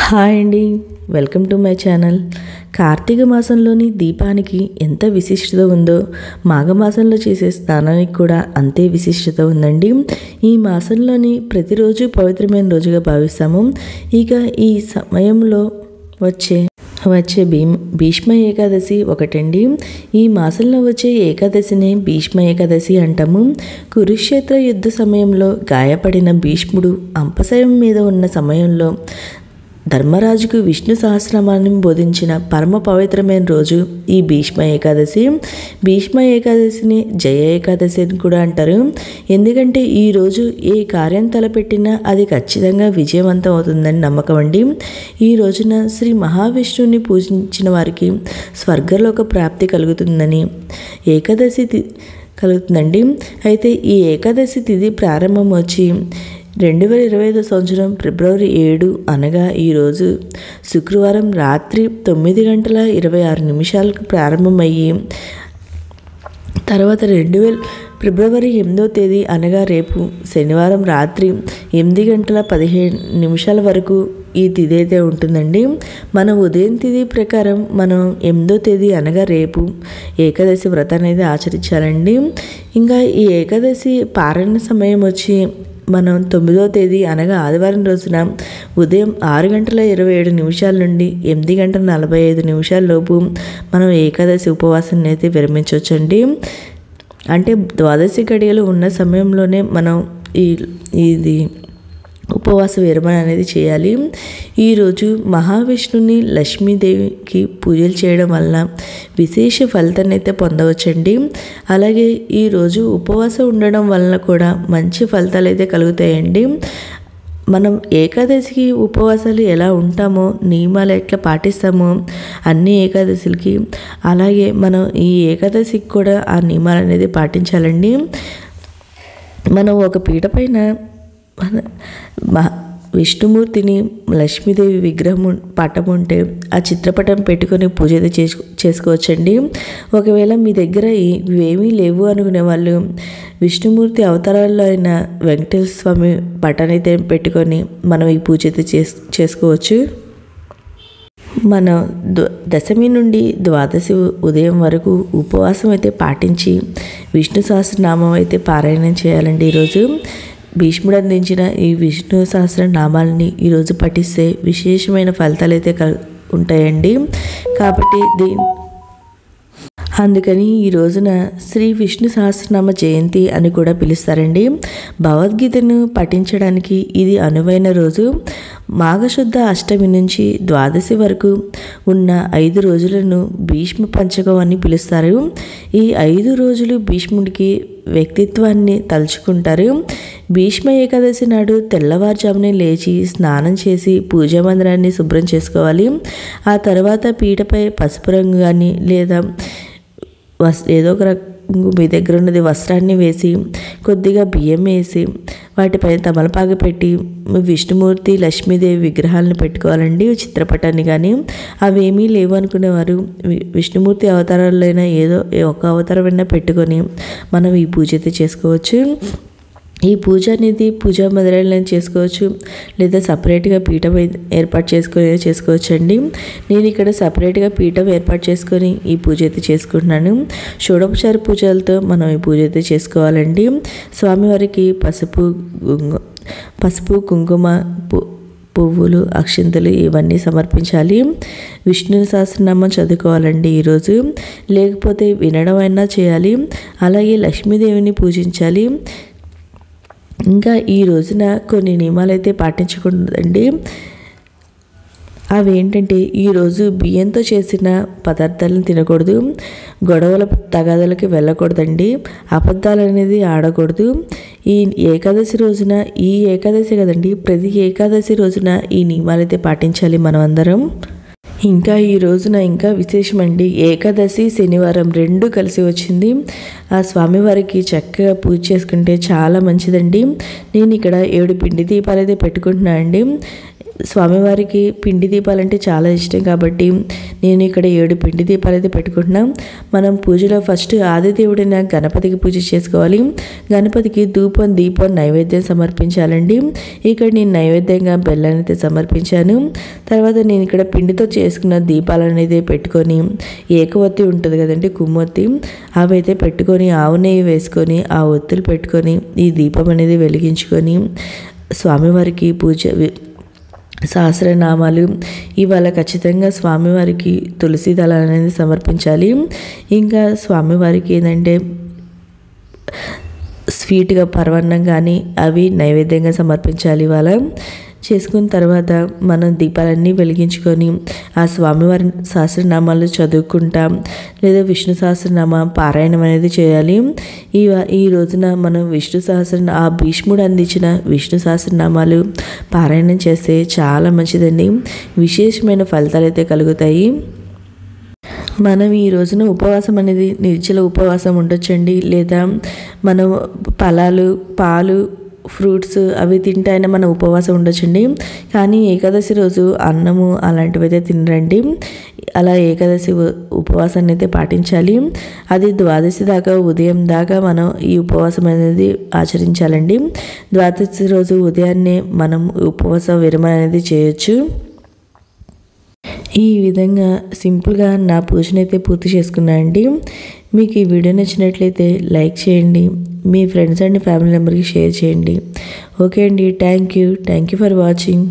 Hi అండి, welcome to my channel. Karthika మాసంలోని దీపానికి ఎంత విశిష్టత ఉందో మాఘమాసంలో చేసే స్నానానికి కూడా అంతే విశిష్టత ఉందండి. ఈ మాసంలోని ప్రతిరోజు పవిత్రమైన రోజుగా భావిస్తాము. ఇక ఈ సమయంలో వచ్చే భీష్మ ఏకాదశి ఒకటండి. ఈ మాసంలో వచ్చే ఏకాదశిని భీష్మ ఏకాదశి అంటాము. కురుక్షేత్ర యుద్ధ సమయంలో గాయపడిన భీష్ముడు అంపశయం మీద ఉన్న సమయంలో ధర్మరాజుకు విష్ణు సహస్రనామాన్ని బోధించిన పరమ పవిత్రమైన రోజు ఈ భీష్మ ఏకాదశి. భీష్మ ఏకాదశిని జయ ఏకాదశి అని కూడా అంటారు. ఎందుకంటే ఈరోజు ఏ కార్యం తలపెట్టినా అది ఖచ్చితంగా విజయవంతం అవుతుందని నమ్మకం అండి. ఈ రోజున శ్రీ మహావిష్ణువుని పూజించిన వారికి స్వర్గలోక ప్రాప్తి కలుగుతుందని ఏకాదశి కలుగుతుందండి. అయితే ఈ ఏకాదశి తిథి ప్రారంభం వచ్చి 2025 సంవత్సరం ఫిబ్రవరి 7 అనగా ఈరోజు శుక్రవారం రాత్రి 9:26 ప్రారంభమయ్యి తర్వాత ఫిబ్రవరి 8వ తేదీ అనగా రేపు శనివారం రాత్రి 8:15 వరకు ఈ తిథి అయితే ఉంటుందండి. మన ఉదయం తిథి ప్రకారం మనం 8వ తేదీ అనగా రేపు ఏకాదశి వ్రతాన్ని అయితే ఆచరించాలండి. ఇంకా ఈ ఏకాదశి పారాయణ సమయం వచ్చి మనం 9వ తేదీ అనగా ఆదివారం రోజున ఉదయం 6:27 నుండి 8:45 లోపు మనం ఏకాదశి ఉపవాసాన్ని అయితే విరమించవచ్చండి. అంటే ద్వాదశి గడియలు ఉన్న సమయంలోనే మనం ఇది ఉపవాస విరమణ అనేది చేయాలి. ఈరోజు మహావిష్ణుని లక్ష్మీదేవికి పూజలు చేయడం వల్ల విశేష ఫలితాన్ని అయితే పొందవచ్చండి. అలాగే ఈరోజు ఉపవాసం ఉండడం వలన కూడా మంచి ఫలితాలు అయితే కలుగుతాయండి. మనం ఏకాదశికి ఉపవాసాలు ఎలా ఉంటామో, నియమాలు ఎట్లా పాటిస్తామో అన్ని ఏకాదశులకి అలాగే మనం ఈ ఏకాదశికి కూడా ఆ నియమాలు అనేది పాటించాలండి. మనం ఒక పీట పైన విష్ణుమూర్తిని, లక్ష్మీదేవి విగ్రహం పటం ఉంటే ఆ చిత్రపటం పెట్టుకొని పూజ అయితే చేసుకోవచ్చండి. ఒకవేళ మీ దగ్గర ఇవేమీ లేవు అనుకునే వాళ్ళు విష్ణుమూర్తి అవతారాల్లో అయిన వెంకటేశ్వర స్వామి పటాన్ని అయితే పెట్టుకొని మనం ఈ పూజ అయితే చేసుకోవచ్చు. మన దశమి నుండి ద్వాదశి ఉదయం వరకు ఉపవాసం అయితే పాటించి విష్ణు సహస్రనామం అయితే పారాయణం చేయాలండి. ఈరోజు భీష్ముడు అందించిన ఈ విష్ణు సహస్రనామాలని ఈరోజు పఠిస్తే విశేషమైన ఫలితాలు అయితే ఉంటాయండి. కాబట్టి అందుకని ఈ రోజున శ్రీ విష్ణు సహస్రనామ జయంతి అని కూడా పిలుస్తారండి. భగవద్గీతను పఠించడానికి ఇది అనువైన రోజు. మాఘశుద్ధ అష్టమి నుంచి ద్వాదశి వరకు ఉన్న 5 రోజులను భీష్మ పంచకం అని పిలుస్తారు. ఈ 5 రోజులు భీష్ముడికి వ్యక్తిత్వాన్ని తలుచుకుంటారు. భీష్మ ఏకాదశి నాడు తెల్లవారుజామునే లేచి స్నానం చేసి పూజా మందిరాన్ని శుభ్రం చేసుకోవాలి. ఆ తర్వాత పీటపై పసుపు రంగు కానీ లేదా ఏదో ఒక రంగు మీ దగ్గర ఉన్నది వస్త్రాన్ని వేసి కొద్దిగా బియ్యం వేసి వాటిపైన తమలపాకు పెట్టి విష్ణుమూర్తి, లక్ష్మీదేవి విగ్రహాలను పెట్టుకోవాలండి. చిత్రపటాన్ని కానీ అవేమీ లేవు అనుకునేవారు విష్ణుమూర్తి అవతారాలైనా ఏదో ఒక అవతారమైనా పెట్టుకొని మనం ఈ పూజ అయితే చేసుకోవచ్చు. ఈ పూజ అనేది పూజా మందిరాలను చేసుకోవచ్చు, లేదా సపరేట్గా పీఠం ఏర్పాటు చేసుకోవచ్చు అండి. నేను ఇక్కడ సపరేట్గా పీఠం ఏర్పాటు చేసుకొని ఈ పూజ అయితే చేసుకుంటున్నాను. షోడోపచార పూజలతో మనం ఈ పూజ అయితే చేసుకోవాలండి. స్వామివారికి పసుపు కుంకుమ పువ్వులు, అక్షింతలు ఇవన్నీ సమర్పించాలి. విష్ణు సహస్రనామం చదువుకోవాలండి ఈరోజు, లేకపోతే వినడం అయినా చేయాలి. అలాగే లక్ష్మీదేవిని పూజించాలి. ఇంకా ఈ రోజున కొన్ని నియమాలు అయితే పాటించకూడదండి. అవి ఏంటంటే ఈరోజు బియ్యంతో చేసిన పదార్థాలను తినకూడదు, గొడవల తగాదాలకి వెళ్ళకూడదండి, అబద్ధాలు అనేది ఆడకూడదు. ఈ ఏకాదశి రోజున ఈ ఏకాదశి కదండి, ప్రతి ఏకాదశి రోజున ఈ నియమాలు అయితే పాటించాలి మనం అందరం. ఇంకా ఈ రోజున ఇంకా విశేషమండి, ఏకాదశి శనివారం 2 కలిసి వచ్చింది. ఆ స్వామివారికి చక్కగా పూజ చేసుకుంటే చాలా మంచిదండి. నేను ఇక్కడ 7 పిండి దీపాలు అయితే పెట్టుకుంటున్నాను అండి. స్వామివారికి పిండి దీపాలంటే చాలా ఇష్టం కాబట్టి నేను ఇక్కడ 7 పిండి దీపాలు అయితే పెట్టుకుంటున్నాం. మనం పూజలో ఫస్ట్ ఆదిదేవుడైన గణపతికి పూజ చేసుకోవాలి. గణపతికి ధూపం దీపం నైవేద్యం సమర్పించాలండి. ఇక్కడ నేను నైవేద్యంగా బెల్లాన్ని అయితే సమర్పించాను. తర్వాత నేను ఇక్కడ పిండితో చేసుకున్న దీపాలు అనేది పెట్టుకొని ఏకవత్తి ఉంటుంది కదండి, కుమ్మొత్తి, అవి అయితే పెట్టుకొని ఆవు నెయ్యి వేసుకొని ఆ ఒత్తులు పెట్టుకొని ఈ దీపం అనేది వెలిగించుకొని స్వామివారికి పూజ సహస్రనామాలు ఇవాళ ఖచ్చితంగా స్వామివారికి తులసి దళాలు అనేది సమర్పించాలి. ఇంకా స్వామివారికి ఏంటంటే స్వీట్గా పరవన్నం కానీ అవి నైవేద్యంగా సమర్పించాలి. ఇవాళ చేసుకున్న తర్వాత మనం దీపాలన్నీ వెలిగించుకొని ఆ స్వామివారి సహస్రనామాలు చదువుకుంటాం, లేదా విష్ణు సహస్రనామ పారాయణం అనేది చేయాలి. ఈ రోజున మనం విష్ణు ఆ భీష్ముడు అందించిన విష్ణు సహస్రనామాలు పారాయణం చేస్తే చాలా మంచిదండి. విశేషమైన ఫలితాలు అయితే కలుగుతాయి. మనం ఈ రోజున ఉపవాసం అనేది నిర్జల ఉపవాసం ఉండొచ్చండి, లేదా మనం ఫలాలు పాలు ఫ్రూట్స్ అవి తింటైనా మనం ఉపవాసం ఉండొచ్చండి. కానీ ఏకాదశి రోజు అన్నము అలాంటివి అయితే తినరండి. అలా ఏకాదశి ఉపవాసాన్ని అయితే పాటించాలి. అది ద్వాదశి దాకా ఉదయం దాకా మనం ఈ ఉపవాసం అనేది ఆచరించాలండి. ద్వాదశి రోజు ఉదయాన్నే మనం ఉపవాస విరమణ అనేది చేయొచ్చు. ఈ విధంగా సింపుల్గా నా పూజనైతే పూర్తి చేసుకున్నానండి. మీకు ఈ వీడియో నచ్చినట్లయితే లైక్ చేయండి, మీ ఫ్రెండ్స్ అండ్ ఫ్యామిలీ మెంబర్కి షేర్ చేయండి. ఓకే అండి, థ్యాంక్ యూ ఫర్ వాచింగ్.